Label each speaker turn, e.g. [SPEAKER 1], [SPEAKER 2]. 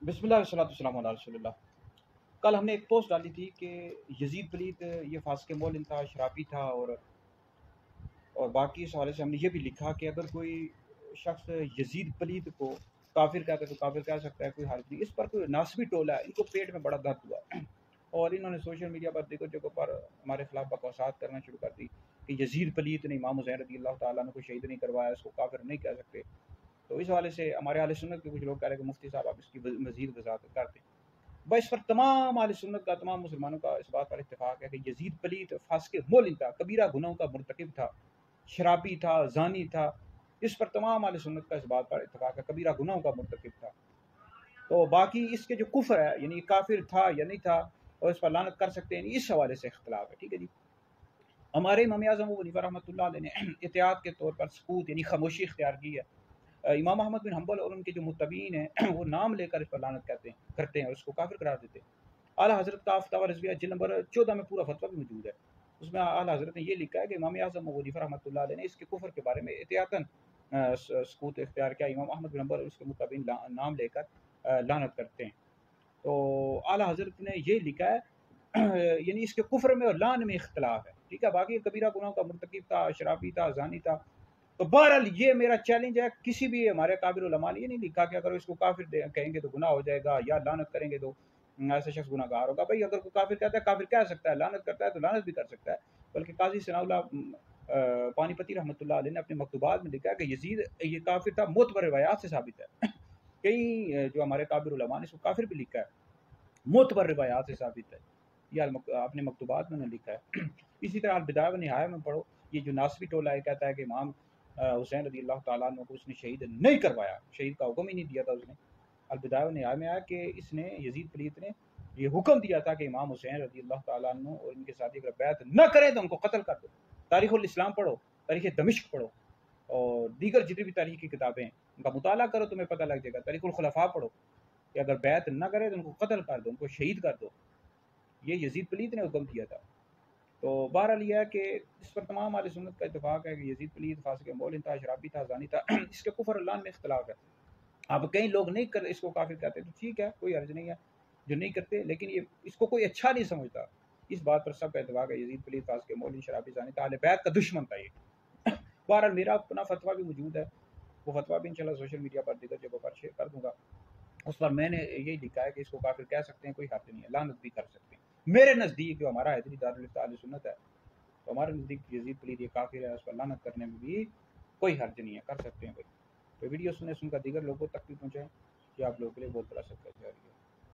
[SPEAKER 1] बिस्मिल्लाह वस्सलातु वस्सलामु अला रसूलिल्लाह। कल हमने एक पोस्ट डाली थी कि यजीद पलीत ये फास्क मोलिन था, शराबी था, और बाकी इस हवाले से हमने ये भी लिखा कि अगर कोई शख्स यजीद पलीत को काफिर कहता है तो काफिर कह सकता है, कोई हर्ज नहीं। इस पर कोई नासबी टोला है, इनको पेट में बड़ा दर्द हुआ और इन्होंने सोशल मीडिया पर दीगर जगहों पर हमारे खिलाफ बकवासात करना शुरू कर दी कि यजीद पलीत ने इमाम हुसैन रज़ी अल्लाह ताला अन्हु को शहीद नहीं करवाया, इसको काफिर नहीं कह सकते। तो इस हवाले से हमारे अहले सुन्नत के कुछ लोग कह रहे हैं कि मुफ्ती साहब आप इसकी मजीद वजाहत कर दें। भाई इस पर तमाम अहले सुन्नत का, तमाम मुसलमानों का इस बात पर इत्तेफाक है कि यजीद पलीत फास्के मोलिन था, कबीरा गुनाहों का मुर्तकिब था, शराबी था, जानी था। इस पर तमाम अहले सुन्नत का इस बात पर इत्तेफाक है, कबीरा गुनाहों का मुर्तकिब था। तो बाकी इसके जो कुफ्र है, यानी काफिर था या नहीं था और इस पर लानत कर सकते हैं, इस हवाले से इख्तिलाफ है। ठीक है जी। हमारे इमाम आज़म अबू हनीफा रहमतुल्लाह अलैह ने एहतियात के तौर पर सकूत यानी खामोशी इख्तियार की है। इमाम अहमद बिन हम्बल और उनके जो मुत्तबीन हैं वो नाम लेकर इस पर लानत करते हैं और उसको काफिर करार देते हैं। आला हज़रत का फ़तवा रज़विया जिल्द नंबर 14 में पूरा फतवा भी मौजूद है। उसमें आला हज़रत ने ये लिखा है कि इमाम आज़म अबू हनीफा रहमतुल्लाह अलैह ने इसके कुफ्र के बारे में एहतियातन सकूत इख्तियार किया। इमाम अहमद बिन हम्बल और उसके मुत्तबीन नाम लेकर लानत करते हैं। तो आला हज़रत ने ये लिखा है यानी इसके कुफ्र में और लान में इख्तिलाफ है। ठीक है, बाकी कबीरा गुनाहों का मुर्तकिब था, शराबी था, जानी था। तो बहरहाल ये मेरा चैलेंज है, किसी भी हमारे काबिल उलमा ने ये नहीं लिखा कि अगर इसको काफिर कहेंगे तो गुनाह हो जाएगा या लानत करेंगे तो ऐसा शख्स गुनाहगार होगा। भाई अगर कोई काफिर कहता है, काफिर कह सकता है, लानत करता है तो लानत भी कर सकता है। बल्कि काजी सनाउल्लाह पानीपति रहमतुल्लाह अलैह ने अपने मकतूबात में लिखा है कि यजीद ये काफिर था, मुतबर रिवायात से साबित है। कई जो हमारे काबिल उलमा ने इसको काफिर भी लिखा है, मुतबर रिवायात से साबित है। यह अपने मकतूबात में लिखा है। इसी तरह अलबिदाया व निहाया में पढ़ो, ये जो नासबी टोला है कहता है कि इमाम हुसैन रज़ी अल्लाह ताला अन्हु को उसने शहीद नहीं करवाया, शहीद का हुक्म ही नहीं दिया था उसने। अलबिदाया व निहाया में आया कि इसने यजीद पलीत ने ये हुक्म दिया था कि इमाम हुसैन रज़ी अल्लाह ताला अन्हु और इनके साथी अगर बैत न करें तो उनको कत्ल कर दो। तारीख़ुल इस्लाम पढ़ो, तारीख़ दमिश्क पढ़ो और दीगर जितनी भी तारीख़ की किताबें उनका मुताला करो, तुम्हें पता लग जाएगा। तारीख़ुल खुलफा पढ़ो कि अगर बैत न करे तो उनको कत्ल कर दो, उनको शहीद कर दो। ये यजीद पलीत ने हुक्म दिया था। तो बहरहाल यह है कि इस पर तमाम अहले सुन्नत का इत्तेफाक है कि यजीद पलीत फासिक मोलिन था, शराबी था, जानी था। इसके कुफ्र और लान में इख्तिलाफ है। अब कई लोग नहीं कर इसको काफिर कहते तो ठीक है, कोई हर्ज नहीं है जो नहीं करते, लेकिन ये इसको कोई अच्छा नहीं समझता। इस बात पर सबका इत्तेफाक है, यजीद पलीत फासिक मोलिन शराबी जानी था, अहले बैत का दुश्मन था ये। बहरहाल मेरा अपना फतवा भी मौजूद है, वो फतवा भी इंशाल्लाह सोशल मीडिया पर दीगर जगहों पर शेयर कर दूंगा। उस पर मैंने यही लिखा है कि इसको काफिर कह सकते हैं, कोई हर्ज नहीं है, लानत भी कर सकते हैं। मेरे नज़दीक जो हमारा हैदरी दारुल इफ्ता अहले सुन्नत है, तो हमारे नज़दीक यजीद पलीत ये काफिर है, उस पर लानत करने में भी कोई हर्ज नहीं है, कर सकते हैं भाई। तो वीडियो सुनकर दीगर लोगों तक भी पहुँचाएँ, ये आप लोगों के लिए बहुत बड़ा सबक है।